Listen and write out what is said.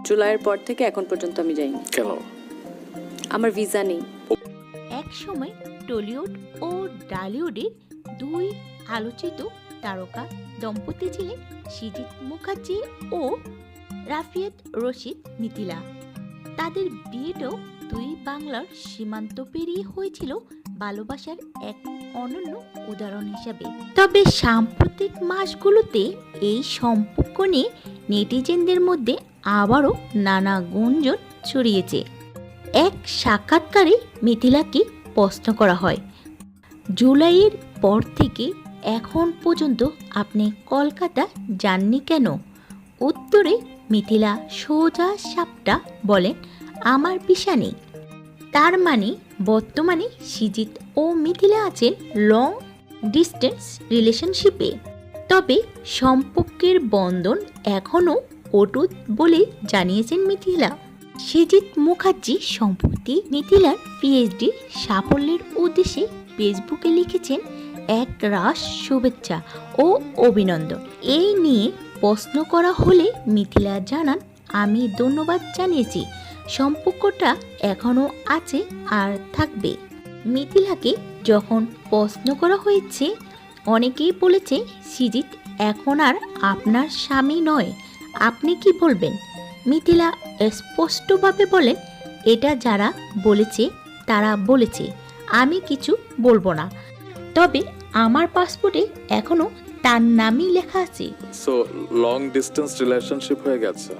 জুলাইয়ের পর থেকে এখন পর্যন্ত আমি যাইনি। কেন? আমার ভিসা নেই। এক সময় টলিউড ও ডালিউডের দুই আলোচিত তারকা দম্পতি ছিলেন সৃজিত মুখার্জি ও রাফিয়াত রশিদ মিথিলা। তাদের বিয়েটাও দুই বাংলার সীমান্ত পেরিয়ে হয়েছিল ভালোবাসার এক অনন্য উদাহরণ হিসাবে। তবে সাম্প্রতিক মাসগুলোতে এই সম্পর্ক নিয়ে নেটিজেনদের মধ্যে আবারও নানা গুঞ্জন ছড়িয়েছে। এক সাক্ষাৎকারে মিথিলাকে প্রশ্ন করা হয়, জুলাইয়ের পর থেকে এখন পর্যন্ত আপনি কলকাতা যাননি কেন? উত্তরে মিথিলা সোজা সাপটা বলেন, আমার ভিসা নেই। তার মানে বর্তমানে সৃজিত ও মিথিলা আছেন লং ডিস্টেন্স রিলেশনশিপে। তবে সম্পর্কের বন্ধন এখনও অটুট বলে জানিয়েছেন মিথিলা। সৃজিত মুখার্জি সম্প্রতি মিথিলার পিএইচডি সাফল্যের উদ্দেশ্যে ফেসবুকে লিখেছেন এক রাশ শুভেচ্ছা ও অভিনন্দন। এই নিয়ে প্রশ্ন করা হলে মিথিলা জানান, আমি ধন্যবাদ জানিয়েছি, সম্পর্কটা এখনও আছে আর থাকবে। মিথিলাকে যখন প্রশ্ন করা হয়েছে, অনেকেই বলেছে সৃজিত এখন আর আপনার স্বামী নয়, আপনি কি বলবেন? মিথিলা স্পষ্টভাবে বলেন, এটা যারা বলেছে তারা বলেছে, আমি কিছু বলবো না। তবে আমার পাসপোর্টে এখনো তার নামই লেখা আছে। সো লং ডিস্টেন্স রিলেশনশিপ হয়ে গেছে।